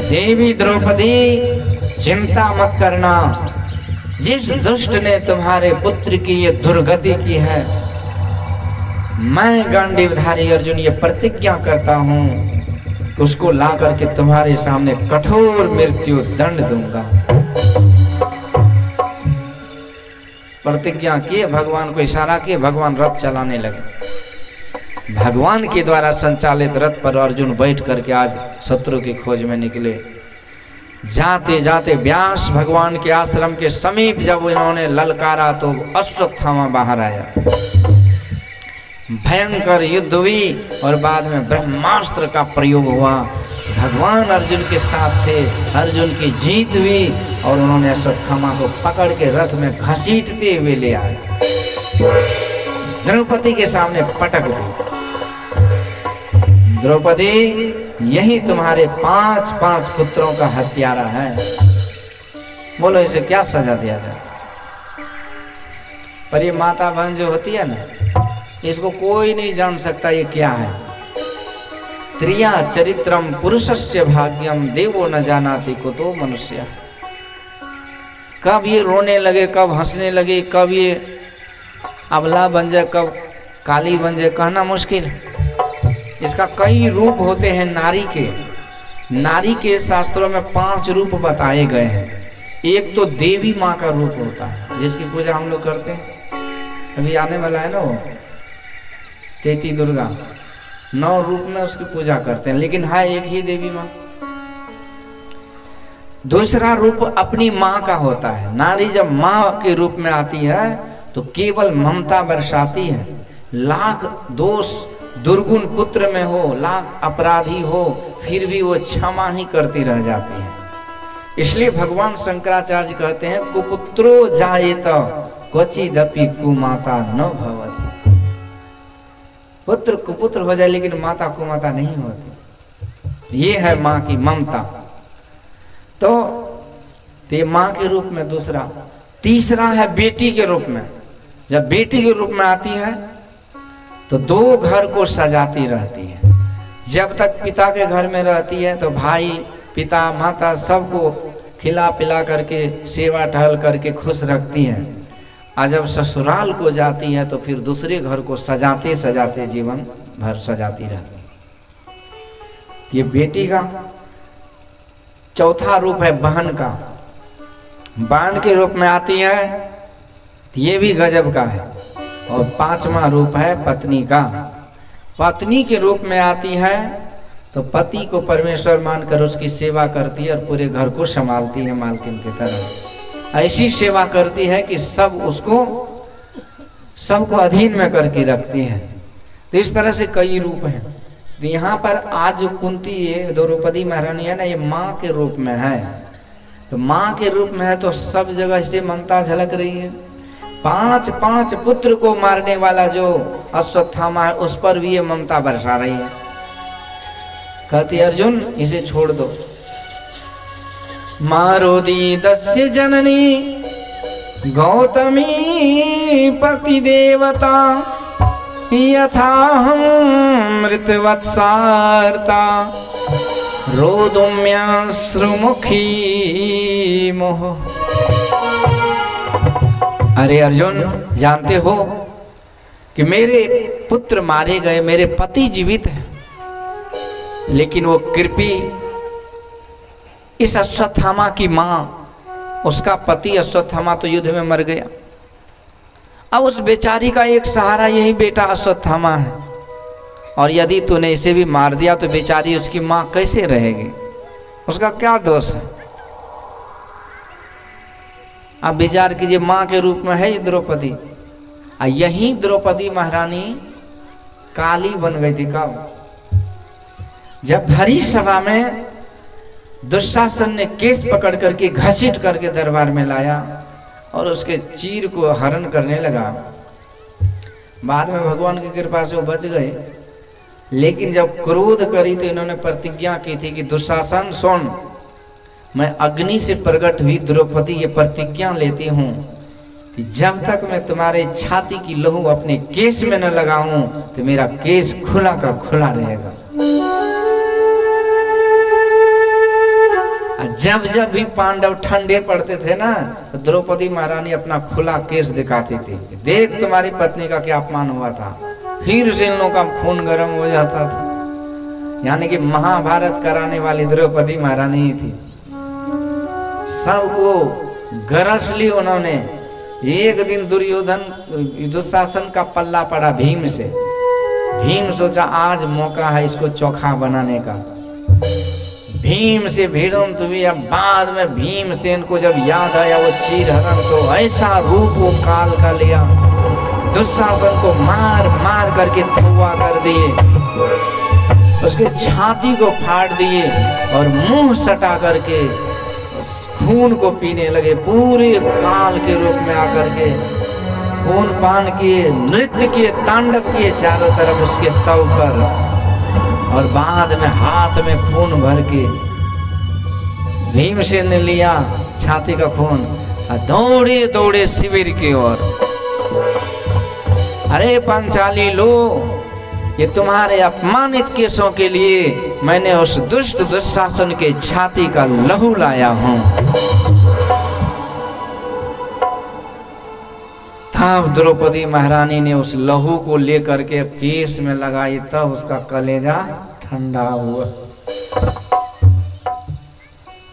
देवी द्रौपदी चिंता मत करना, जिस दुष्ट ने तुम्हारे पुत्र की ये दुर्गति की है, मैं गांडीवधारी अर्जुन ये प्रतिज्ञा करता हूं, उसको ला करके तुम्हारे सामने कठोर मृत्यु दंड दूंगा। प्रतिज्ञा किए, भगवान को इशारा किए, भगवान रथ चलाने लगे। भगवान के द्वारा संचालित रथ पर अर्जुन बैठ करके आज शत्रु की खोज में निकले। जाते जाते व्यास भगवान के आश्रम के समीप जब इन्होंने ललकारा तो अश्वत्थामा बाहर आया। भयंकर युद्ध हुई और बाद में ब्रह्मास्त्र का प्रयोग हुआ। भगवान अर्जुन के साथ थे, अर्जुन की जीत हुई और उन्होंने अश्वत्थामा को पकड़ के रथ में घसीटते हुए ले आए, द्रौपदी के सामने पटक दी। द्रौपदी, यही तुम्हारे 5 पुत्रों का हत्यारा है, बोलो इसे क्या सजा दिया जाए। पर ये माता बहन जो होती है ना, इसको कोई नहीं जान सकता ये क्या है। त्रिया चरित्रम पुरुषस्य भाग्यम देवो न जानाति कुतो मनुष्य। कब ये रोने लगे, कब हंसने लगे, कब ये अबला बन जाए, कब काली बन जाए, कहना मुश्किल है। इसका कई रूप होते हैं नारी के। नारी के शास्त्रों में 5 रूप बताए गए हैं। एक तो देवी माँ का रूप होता है, जिसकी पूजा हम लोग करते हैं। अभी आने वाला है ना वो चैती दुर्गा, 9 रूप में उसकी पूजा करते हैं, लेकिन है एक ही देवी माँ। दूसरा रूप अपनी माँ का होता है। नारी जब माँ के रूप में आती है तो केवल ममता बरसाती है। लाख दोष दुर्गुण पुत्र में हो, लाख अपराधी हो, फिर भी वो क्षमा ही करती रह जाती है। इसलिए भगवान शंकराचार्य कहते हैं कुपुत्रो जायेत क्वचिदपि कुमाता न भवति। पुत्र कुपुत्र हो जाए लेकिन माता कुमाता नहीं होती। ये है माँ की ममता। तो ये माँ के रूप में दूसरा। तीसरा है बेटी के रूप में। जब बेटी के रूप में आती है तो 2 घर को सजाती रहती है। जब तक पिता के घर में रहती है तो भाई, पिता, माता सबको खिला पिला करके, सेवा टहल करके खुश रखती है। और जब ससुराल को जाती है तो फिर दूसरे घर को सजाते सजाते जीवन भर सजाती रहती है। ये बेटी का। चौथा रूप है बहन का। बहन के रूप में आती है, ये भी गजब का है। और 5वां रूप है पत्नी का। पत्नी के रूप में आती है तो पति को परमेश्वर मानकर उसकी सेवा करती है और पूरे घर को संभालती है मालकिन की तरह। ऐसी सेवा करती है कि सब उसको, सबको अधीन में करके रखती है। तो इस तरह से कई रूप हैं। तो यहाँ पर आज जो कुंती ये द्रौपदी महारानी है ना, ये माँ के रूप में है। तो माँ के रूप में है तो सब जगह से ममता झलक रही है। 5 पुत्र को मारने वाला जो अश्वत्थामा है उस पर भी ये ममता बरसा रही है। कहती अर्जुन इसे छोड़ दो। मारोदी दस्य जननी गौतमी पति देवता यथा हम मृतवत्सारता रोदुम्याश्रुमुखी मोह। अरे अर्जुन, जानते हो कि मेरे पुत्र मारे गए, मेरे पति जीवित हैं, लेकिन वो कृपी इस अश्वत्थामा की मां, उसका पति अश्वत्थामा तो युद्ध में मर गया। अब उस बेचारी का एक सहारा यही बेटा अश्वत्थामा है, और यदि तूने इसे भी मार दिया तो बेचारी उसकी मां कैसे रहेगी? उसका क्या दोष है? अब विचार कीजिए, मां के रूप में है ये द्रौपदी। यही द्रौपदी महारानी काली बन गई थी। कब? जब भरी सभा में दुशासन ने केस पकड़ करके घसीट करके दरबार में लाया और उसके चीर को हरण करने लगा। बाद में भगवान की कृपा से वो बच गए, लेकिन जब क्रोध करी तो इन्होंने प्रतिज्ञा की थी कि दुशासन सुन, मैं अग्नि से प्रकट हुई द्रौपदी ये प्रतिज्ञा लेती हूँ कि जब तक मैं तुम्हारे छाती की लहू अपने केस में न लगाऊं तो मेरा केस खुला का खुला रहेगा। जब जब भी पांडव ठंडे पड़ते थे ना तो द्रौपदी महारानी अपना खुला केस दिखाती थी, देख तुम्हारी पत्नी का क्या अपमान हुआ था। फिर से इन लोगों का खून गर्म हो जाता था। यानी कि महाभारत कराने वाली द्रौपदी महारानी ही थी। सबको गरज ली उन्होंने। एक दिन दुशासन का पल्ला पड़ा भीम से। भीम सोचा आज मौका है इसको चोखा बनाने का। भीम से भिड़ंत हुई। अब बाद में भीमसेन को जब याद आया वो चीरहरण, तो ऐसा रूप वो काल का लिया, दुशासन को मार मार करके धुआं कर दिए, उसके छाती को फाड़ दिए और मुंह सटा करके खून को पीने लगे। पूरे काल के रूप में आकर के खून पान किए, नृत्य किए, तांडव किए चारों तरफ उसके शव पर। और बाद में हाथ में खून भर के भीमसेन ने लिया छाती का खून और दौड़े दौड़े शिविर की ओर। अरे पांचाली लो, ये तुम्हारे अपमानित केसों के लिए मैंने उस दुष्ट दुशासन के छाती का लहू लाया हूं। तब द्रौपदी महारानी ने उस लहू को लेकर के केस में लगाई, तब उसका कलेजा ठंडा हुआ।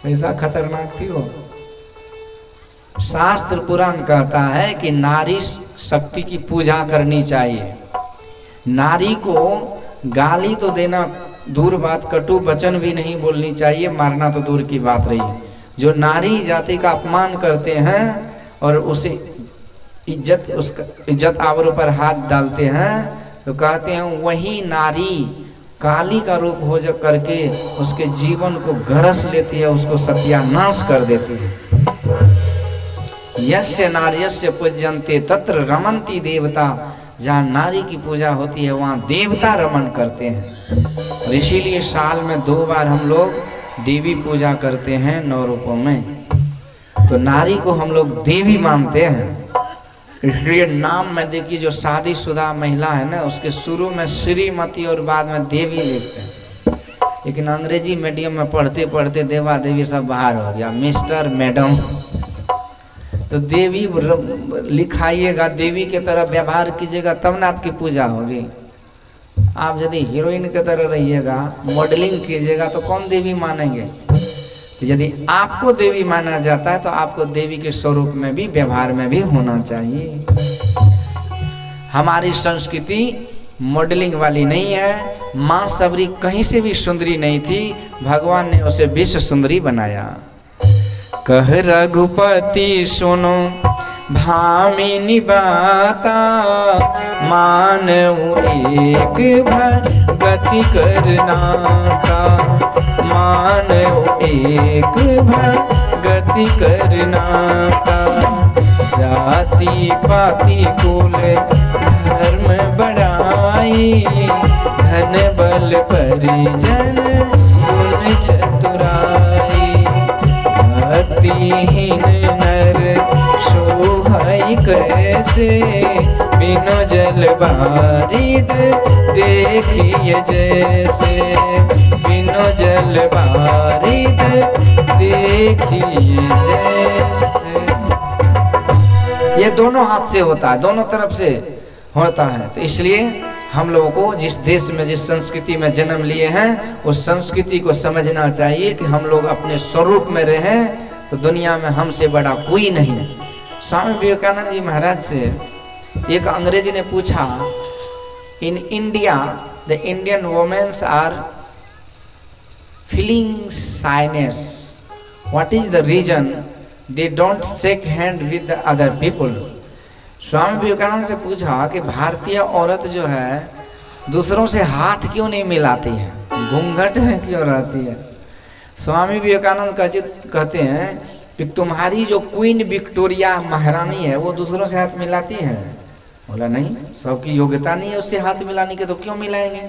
ऐसा खतरनाक थी वो। शास्त्र पुराण कहता है कि नारी शक्ति की पूजा करनी चाहिए। नारी को गाली तो देना दूर बात, कटु वचन भी नहीं बोलनी चाहिए, मारना तो दूर की बात रही। जो नारी जाति का अपमान करते हैं और उसे उसका इज्जत आबरू पर हाथ डालते हैं, तो कहते हैं वही नारी काली का रूप हो जा करके उसके जीवन को गरस लेती है, उसको सत्यानाश कर देती है। यस्य नार्यस्य पूज्यन्ते तत्र रमन्ति देवता। जहाँ नारी की पूजा होती है वहाँ देवता रमन करते हैं। और इसीलिए साल में 2 बार हम लोग देवी पूजा करते हैं 9 रूपों में। तो नारी को हम लोग देवी मानते हैं। इसलिए नाम में देखिए जो शादीशुदा महिला है ना, उसके शुरू में श्रीमती और बाद में देवी लिखते हैं। लेकिन अंग्रेजी मीडियम में पढ़ते पढ़ते देवा देवी सब बाहर हो गया, मिस्टर मैडम। तो देवी लिखाइएगा, देवी के तरह व्यवहार कीजिएगा तब ना आपकी पूजा होगी। आप यदि हीरोइन के तरह रहिएगा, मॉडलिंग कीजिएगा तो कौन देवी मानेंगे। तो यदि आपको देवी माना जाता है तो आपको देवी के स्वरूप में भी, व्यवहार में भी होना चाहिए। हमारी संस्कृति मॉडलिंग वाली नहीं है। माँ सबरी कहीं से भी सुंदरी नहीं थी, भगवान ने उसे विश्व सुंदरी बनाया। कह रघुपति सुनो भामिनी बाता, मानव एक भगति करनाता। मानव एक भगति करनाता। जाति पाति कुल धर्म बढ़ाई, धन बल परिजन गुण चतुराई। भक्तिहीन नर शोभई कैसे, बिनु जल बारिद देखिए जैसे। बिनु जल बारिद देखिए जैसे। ये दोनों हाथ से होता है, दोनों तरफ से होता है। तो इसलिए हम लोगों को जिस देश में, जिस संस्कृति में जन्म लिए हैं, उस संस्कृति को समझना चाहिए कि हम लोग अपने स्वरूप में रहें तो दुनिया में हमसे बड़ा कोई नहीं। स्वामी विवेकानंद जी महाराज से एक अंग्रेजी ने पूछा, in India the Indian womens are feeling shyness, what is the reason they don't shake hand with the other people. Swami Vivekananda से पूछा कि भारतीय औरत जो है दूसरों से हाथ क्यों नहीं मिलाती है, घूंघट में क्यों रहती है। स्वामी विवेकानंद कहते हैं कि तुम्हारी जो क्वीन विक्टोरिया महारानी है वो दूसरों से हाथ मिलाती है। बोला नहीं, सबकी योग्यता नहीं है उससे हाथ मिलाने के, तो क्यों मिलाएंगे।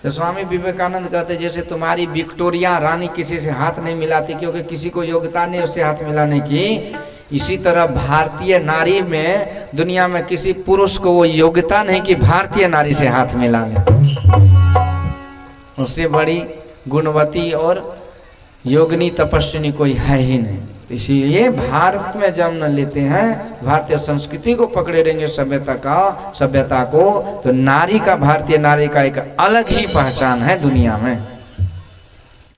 तो स्वामी विवेकानंद कहते जैसे तुम्हारी विक्टोरिया रानी किसी से हाथ नहीं मिलाती क्योंकि किसी को योग्यता नहीं उससे हाथ मिलाने की, इसी तरह भारतीय नारी में दुनिया में किसी पुरुष को वो योग्यता नहीं कि भारतीय नारी से हाथ मिला ले। उससे बड़ी गुणवती और योगिनी तपस्विनी कोई है ही नहीं। तो इसीलिए भारत में जन्म लेते हैं, भारतीय संस्कृति को पकड़े रहेंगे, सभ्यता को, तो नारी का, भारतीय नारी का एक अलग ही पहचान है दुनिया में।